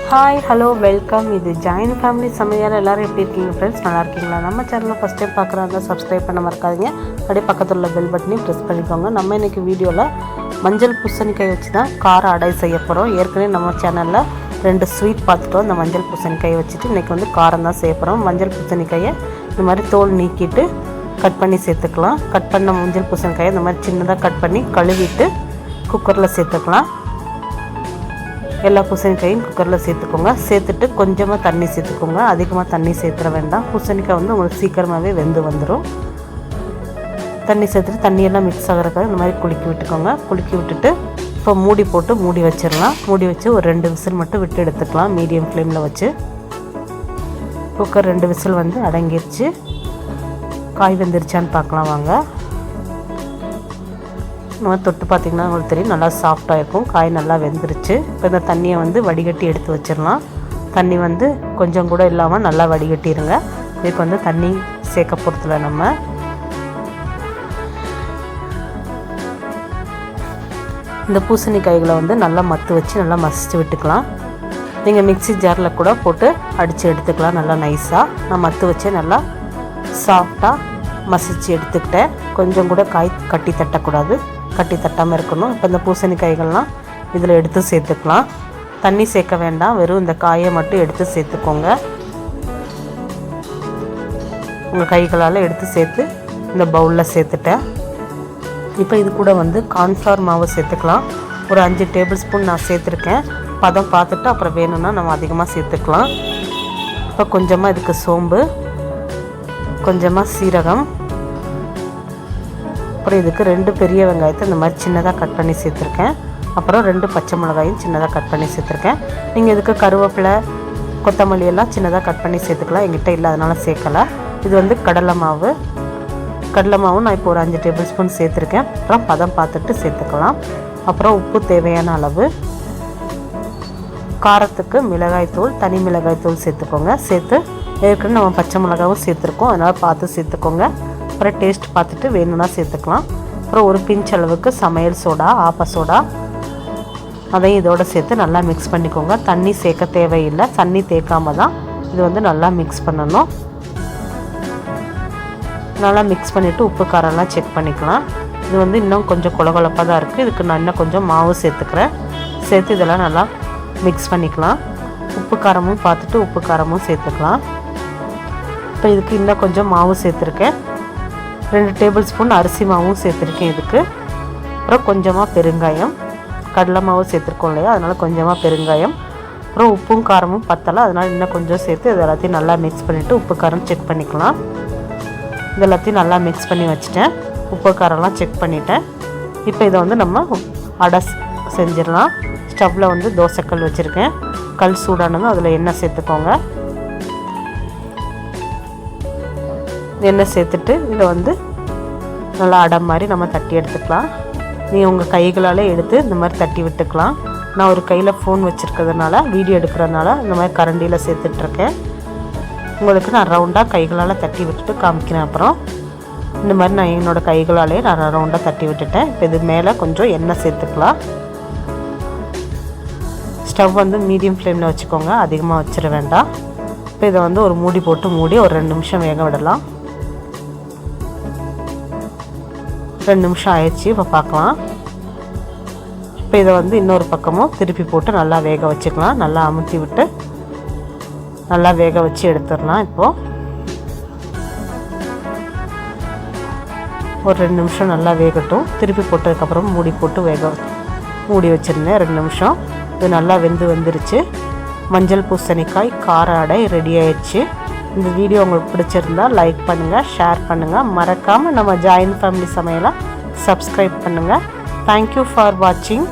Hi hello welcome. இது joint family சமையல். எல்லோரும் எப்படி இருக்கீங்க ஃப்ரெண்ட்ஸ்? நல்லா இருக்கீங்களா? நம்ம சேனலில் ஃபஸ்ட் டைம் பார்க்குறாங்க சப்ஸ்கிரைப் பண்ண மறக்காதீங்க. அப்படியே பக்கத்தில் உள்ள பெல் பட்டனையும் ப்ரெஸ் பண்ணிக்கோங்க. நம்ம இன்றைக்கி வீடியோவில் மஞ்சள் பூசணிக்காய் வச்சு தான் கார அடை செய்ய போகிறோம். ஏற்கனவே நம்ம சேனலில் 2 ஸ்வீட் பார்த்துட்டோம். இந்த மஞ்சள் பூசணிக்காயை வச்சுட்டு இன்றைக்கி வந்து காரம் தான் செய்ய போகிறோம். மஞ்சள் பூசணிக்காயை இந்த மாதிரி தோல் நீக்கிட்டு கட் பண்ணி சேர்த்துக்கலாம். கட் பண்ண மஞ்சள் பூசணிக்காயை இந்த மாதிரி சின்னதாக கட் பண்ணி கழுவிட்டு குக்கரில் சேர்த்துக்கலாம். எல்லா பூசணிக்காயும் குக்கரில் சேர்த்துக்கோங்க. சேர்த்துட்டு கொஞ்சமாக தண்ணி சேர்த்துக்கோங்க. அதிகமாக தண்ணி சேர்த்துட வேண்டாம். பூசணிக்காய் வந்து உங்களுக்கு சீக்கிரமாகவே வெந்து வந்துடும். தண்ணி சேர்த்துட்டு தண்ணியெல்லாம் மிக்ஸ் ஆகிறதுக்காக இந்த மாதிரி குலுக்கி விட்டுக்கோங்க. குலுக்கி விட்டுட்டு இப்போ மூடி போட்டு மூடி வச்சிடலாம். மூடி வச்சு ஒரு 2 விசில் மட்டும் விட்டு எடுத்துக்கலாம். மீடியம் ஃப்ளேமில் வச்சு குக்கர் 2 விசில் வந்து அடங்கிருச்சு. காய் வெந்துருச்சான்னு பார்க்கலாம் வாங்க. நம்ம தொட்டு பார்த்திங்கன்னா உங்களுக்கு தெரியும், நல்லா சாஃப்டாக இருக்கும். காய் நல்லா வெந்துருச்சு. இப்போ இந்த தண்ணியை வந்து வடிகட்டி எடுத்து வச்சிடலாம். தண்ணி வந்து கொஞ்சம் கூட இல்லாமல் நல்லா வடிகட்டிடுங்க. இதுக்கு வந்து தண்ணி சேர்க்க போகிறதுல நம்ம இந்த பூசணிக்காய்களை வந்து நல்லா மத்து வச்சு நல்லா மசிச்சு விட்டுக்கலாம். நீங்கள் மிக்ஸி ஜாரில் கூட போட்டு அடித்து எடுத்துக்கலாம். நல்லா நைஸாக நான் மத்து வச்சு நல்லா சாஃப்டாக மசிச்சு எடுத்துக்கிட்டேன். கொஞ்சம் கூட காய் கட்டி தட்டக்கூடாது, கட்டி தட்டாமல் இருக்கணும். இப்போ இந்த பூசணிக்காய்கள்லாம் இதில் எடுத்து சேர்த்துக்கலாம். தண்ணி சேர்க்க வேண்டாம், வெறும் இந்த காயை மட்டும் எடுத்து சேர்த்துக்கோங்க. உங்கள் கைகளால் எடுத்து சேர்த்து இந்த பவுலில் சேர்த்துட்டேன். இப்போ இது கூட வந்து கார்ன்ஃப்ளவர் மாவு சேர்த்துக்கலாம். ஒரு 5 டேபிள் ஸ்பூன் நான் சேர்த்துருக்கேன். பதம் பார்த்துட்டு அப்புறம் வேணும்னா நம்ம அதிகமாக சேர்த்துக்கலாம். இப்போ கொஞ்சமாக இதுக்கு சோம்பு, கொஞ்சமாக சீரகம், அப்புறம் இதுக்கு 2 பெரிய வெங்காயத்தை இந்த மாதிரி சின்னதாக கட் பண்ணி சேர்த்துருக்கேன். அப்புறம் 2 பச்சை மிளகாயும் சின்னதாக கட் பண்ணி சேர்த்துருக்கேன். நீங்கள் இதுக்கு கருவேப்பிலை, கொத்தமல்லி எல்லாம் சின்னதாக கட் பண்ணி சேர்த்துக்கலாம். எங்கிட்ட இல்லை அதனால் சேர்க்கலை. இது வந்து கடலை மாவும் நான் இப்போ ஒரு 5 டேபிள் ஸ்பூன் சேர்த்துருக்கேன். அப்புறம் பதம் பார்த்துட்டு சேர்த்துக்கலாம். அப்புறம் உப்பு தேவையான அளவு, காரத்துக்கு மிளகாய்த்தூள், தனி மிளகாய்த்தூள் சேர்த்துக்கோங்க. சேர்த்து ஏற்கனவே நம்ம பச்சை மிளகாவும் சேர்த்துருக்கோம், அதனால் பார்த்து சேர்த்துக்கோங்க. அப்புறம் டேஸ்ட் பார்த்துட்டு வேணும்னா சேர்த்துக்கலாம். அப்புறம் ஒரு பிஞ்ச் அளவுக்கு சமையல் சோடா, ஆப்ப சோடா, அதையும் இதோடு சேர்த்து நல்லா மிக்ஸ் பண்ணிக்கோங்க. தண்ணி சேர்க்க தேவையில்லை. தண்ணி தேய்க்காம தான் இது வந்து நல்லா மிக்ஸ் பண்ணணும். நல்லா மிக்ஸ் பண்ணிவிட்டு உப்பு காரம்லாம் செக் பண்ணிக்கலாம். இது வந்து இன்னும் கொஞ்சம் கொலகொலப்பாக தான் இருக்குது. இதுக்கு நான் இன்னும் கொஞ்சம் மாவு சேர்த்துக்கிறேன். சேர்த்து இதெல்லாம் நல்லா மிக்ஸ் பண்ணிக்கலாம். உப்பு காரமும் பார்த்துட்டு உப்பு காரமும் சேர்த்துக்கலாம். இப்போ இதுக்கு இன்னும் கொஞ்சம் மாவு சேர்த்துருக்கேன். 2 டேபிள் ஸ்பூன் அரிசி மாவும் சேர்த்துருக்கேன் இதுக்கு. அப்புறம் கொஞ்சமாக பெருங்காயம், கடலை மாவு சேர்த்துருக்கோம் இல்லையா, அதனால் கொஞ்சமாக பெருங்காயம். அப்புறம் உப்பும் காரமும் பத்தலை, அதனால் இன்னும் கொஞ்சம் சேர்த்து இது எல்லாத்தையும் நல்லா மிக்ஸ் பண்ணிவிட்டு உப்பு காரம் செக் பண்ணிக்கலாம். இது எல்லாத்தையும் நல்லா மிக்ஸ் பண்ணி வச்சுட்டேன். உப்பு காரம்லாம் செக் பண்ணிவிட்டேன். இப்போ இதை வந்து நம்ம அடை செஞ்சிடலாம். ஸ்டவ்வில் வந்து தோசைக்கல் வச்சுருக்கேன். கல் சூடானதும் அதில் எண்ணெய் சேர்த்துக்கோங்க. எண்ணெய் சேர்த்துட்டு இதை வந்து நல்லா அடை மாதிரி நம்ம தட்டி எடுத்துக்கலாம். நீங்கள் உங்கள் கைகளால் எடுத்து இந்த மாதிரி தட்டி விட்டுக்கலாம். நான் ஒரு கையில் ஃபோன் வச்சுருக்கிறதுனால, வீடியோ எடுக்கிறதுனால இந்த மாதிரி கரண்டியில் சேர்த்துட்ருக்கேன். உங்களுக்கு நான் ரவுண்டாக கைகளால் தட்டி விட்டுட்டு காமிக்கிறேன். அப்புறம் இந்த மாதிரி நான் என்னோடய கைகளாலே நான் ரவுண்டாக தட்டி விட்டுட்டேன். இப்போ இது மேலே கொஞ்சம் எண்ணெய் சேர்த்துக்கலாம். ஸ்டவ் வந்து மீடியம் ஃப்ளேமில் வச்சுக்கோங்க, அதிகமாக வச்சிட வேண்டாம். இப்போ இதை வந்து ஒரு மூடி போட்டு மூடி ஒரு 2 நிமிஷம் வேக விடலாம். 2 நிமிஷம் ஆயிடுச்சு. இப்போ பார்க்கலாம். இப்போ இதை வந்து இன்னொரு பக்கமும் திருப்பி போட்டு நல்லா வேக வச்சுக்கலாம். நல்லா அமுத்தி விட்டு நல்லா வேக வச்சு எடுத்துடலாம். இப்போது ஒரு 2 நிமிஷம் நல்லா வேகட்டும். திருப்பி போட்டதுக்கப்புறம் மூடி போட்டு மூடி வச்சுருந்தேன் 2 நிமிஷம். இது நல்லா வெந்துருச்சு. மஞ்சள் பூசணிக்காய் கார அடை ரெடி ஆயிடுச்சு. இந்த வீடியோ உங்களுக்கு பிடிச்சிருந்தா லைக் பண்ணுங்கள், ஷேர் பண்ணுங்கள். மறக்காமல் நம்ம ஜாயின்ட் ஃபேமிலி சமையலை சப்ஸ்கிரைப் பண்ணுங்கள். தேங்க்யூ ஃபார் வாட்சிங்.